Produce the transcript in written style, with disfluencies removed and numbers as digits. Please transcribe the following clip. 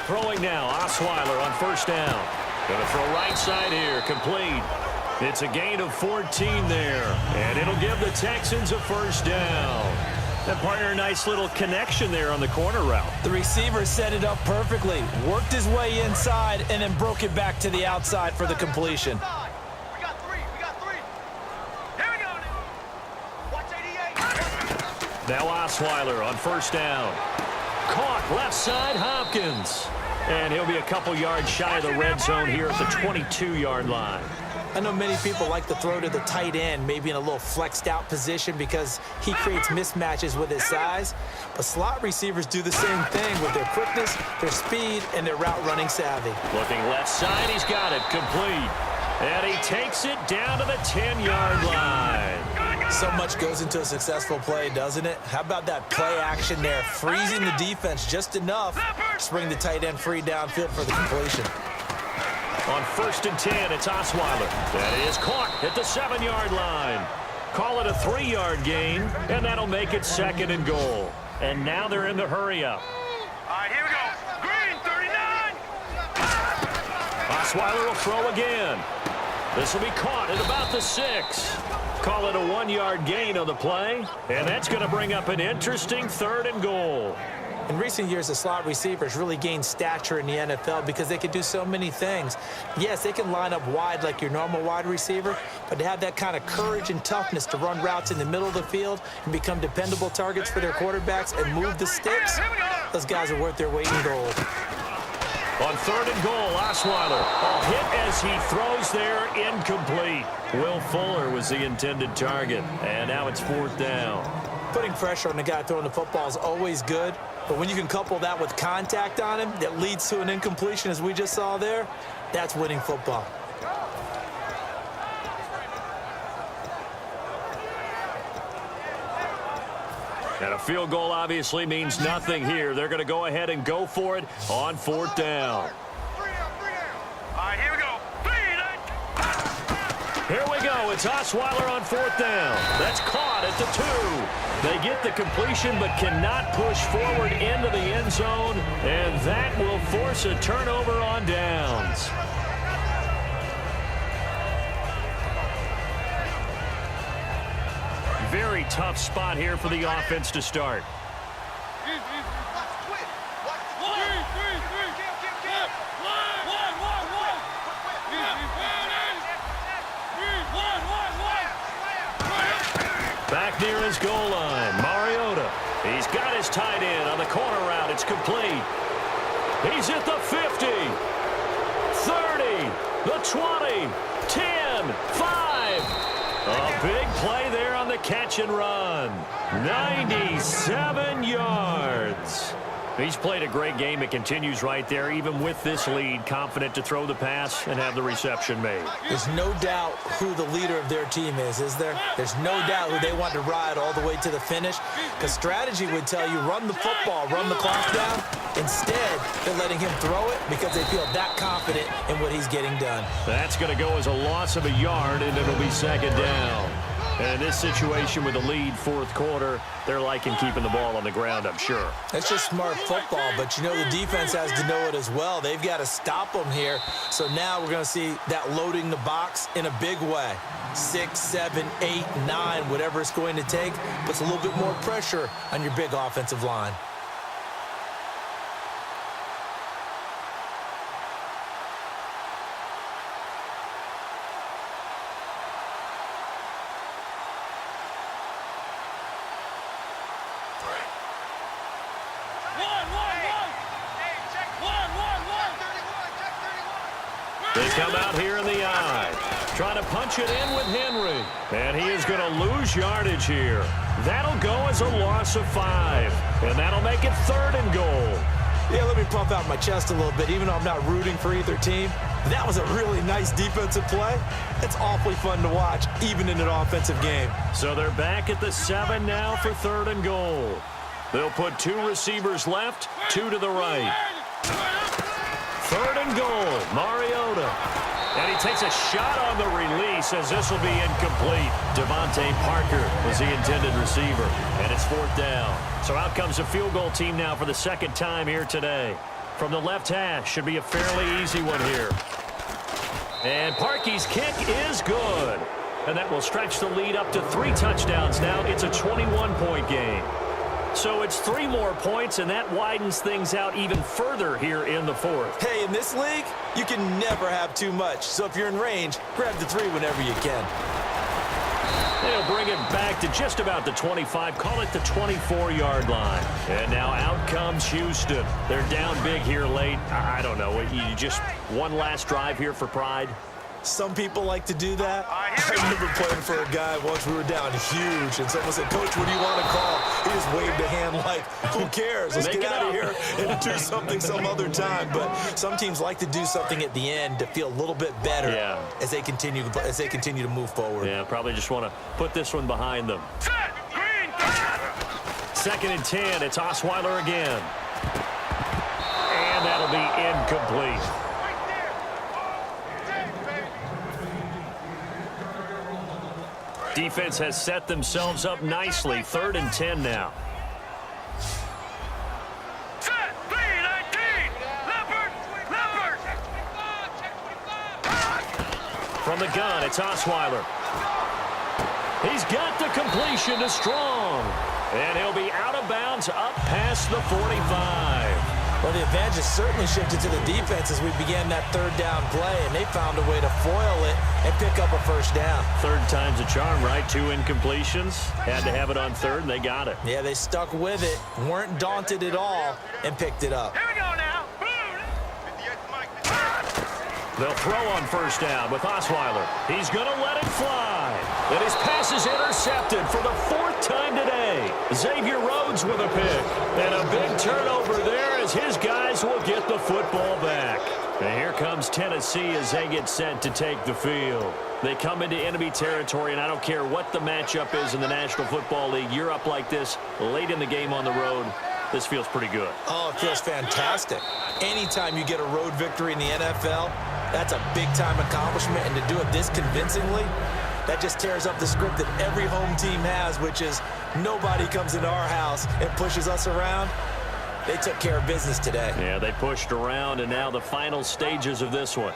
Throwing now, Osweiler on first down. Going to throw right side here, complete. It's a gain of 14 there, and it'll give the Texans a first down. And partner, a nice little connection there on the corner route. The receiver set it up perfectly, worked his way inside, and then broke it back to the outside for the completion. We got three. Here we go. Watch 88. Now Osweiler on first down. Caught left side, Hopkins. And he'll be a couple yards shy of the red zone here at the 22-yard line. I know many people like to throw to the tight end, maybe in a little flexed out position because he creates mismatches with his size. But slot receivers do the same thing with their quickness, their speed, and their route running savvy. Looking left side, he's got it, complete. And he takes it down to the 10-yard line. So much goes into a successful play, doesn't it? How about that play action there, freezing the defense just enough to bring the tight end free downfield for the completion. On 1st and 10, it's Osweiler. That is caught at the 7-yard line. Call it a 3-yard gain, and that'll make it 2nd and goal. And now they're in the hurry-up. All right, here we go. Green, 39. Osweiler will throw again. This will be caught at about the 6. Call it a 1-yard gain on the play, and that's going to bring up an interesting 3rd and goal. In recent years, the slot receivers really gained stature in the NFL because they can do so many things. Yes, they can line up wide like your normal wide receiver, but to have that kind of courage and toughness to run routes in the middle of the field and become dependable targets for their quarterbacks and move the sticks, those guys are worth their weight in gold. On 3rd and goal, Osweiler. A hit as he throws there, incomplete. Will Fuller was the intended target, and now it's 4th down. Putting pressure on the guy throwing the football is always good, but when you can couple that with contact on him that leads to an incompletion as we just saw there, that's winning football. And a field goal obviously means nothing here. They're going to go ahead and go for it on 4th down. All right, here we go. Here we go. It's Osweiler on 4th down. That's caught at the 2. They get the completion but cannot push forward into the end zone, and that will force a turnover on downs. Very tough spot here for the offense to start. Back near his goal line, Mariota. He's got his tight end on the corner route. It's complete. He's at the 50, 30, the 20, 10, 5. A big play there on the catch and run. 97 yards. He's played a great game. It continues right there, even with this lead, confident to throw the pass and have the reception made. There's no doubt who the leader of their team is there? There's no doubt who they want to ride all the way to the finish. Because strategy would tell you run the football, run the clock down. Instead, they're letting him throw it because they feel that confident in what he's getting done. That's going to go as a loss of a yard, and it'll be 2nd down. And in this situation with the lead, 4th quarter, they're liking keeping the ball on the ground, I'm sure. That's just smart football, but you know the defense has to know it as well. They've got to stop them here. So now we're going to see that loading the box in a big way. 6, 7, 8, 9, whatever it's going to take, puts a little bit more pressure on your big offensive line. They come out here in the eye, trying to punch it in with Henry. And he is going to lose yardage here. That'll go as a loss of 5. And that'll make it 3rd and goal. Yeah, let me pump out my chest a little bit, even though I'm not rooting for either team. That was a really nice defensive play. It's awfully fun to watch, even in an offensive game. So they're back at the 7 now for 3rd and goal. They'll put 2 receivers left, 2 to the right. 3rd and goal, Mariota. And he takes a shot on the release as this will be incomplete. Devontae Parker was the intended receiver, and it's 4th down. So out comes the field goal team now for the 2nd time here today. From the left hash, should be a fairly easy one here. And Parkey's kick is good. And that will stretch the lead up to 3 touchdowns now. It's a 21-point game. So it's 3 more points, and that widens things out even further here in the 4th. Hey, in this league, you can never have too much. So if you're in range, grab the 3 whenever you can. They'll bring it back to just about the 25, call it the 24-yard line. And now out comes Houston. They're down big here late. I don't know. You just one last drive here for pride? Some people like to do that. I remember playing for a guy once. We were down huge, and someone said, "Coach, what do you want to call?" He just waved a hand like, "Who cares? Let's get out of here and do something some other time." But some teams like to do something at the end to feel a little bit better as they continue to move forward. Yeah, probably just want to put this one behind them. Set. Green. 2nd and 10. It's Osweiler again. And that'll be incomplete. Defense has set themselves up nicely. 3rd and 10 now. Set. 3-19. Leopard. From the gun, it's Osweiler. He's got the completion to Strong. And he'll be out of bounds up past the 45. Well, the advantage has certainly shifted to the defense as we began that 3rd down play, and they found a way to foil it and pick up a 1st down. 3rd time's a charm, right? 2 incompletions. Had to have it on 3rd, and they got it. Yeah, they stuck with it, weren't daunted at all, and picked it up. Here we go now. They'll throw on 1st down with Osweiler. He's going to let it fly. And his pass is intercepted for the 4th time today. Xavier Rhodes with a pick. And a big turnover there as his guys will get the football back. And here comes Tennessee as they get set to take the field. They come into enemy territory, and I don't care what the matchup is in the National Football League. You're up like this late in the game on the road. This feels pretty good. Oh, it feels fantastic. Anytime you get a road victory in the NFL, that's a big-time accomplishment, and to do it this convincingly, that just tears up the script that every home team has, which is nobody comes into our house and pushes us around. They took care of business today. Yeah, they pushed around, and now the final stages of this one.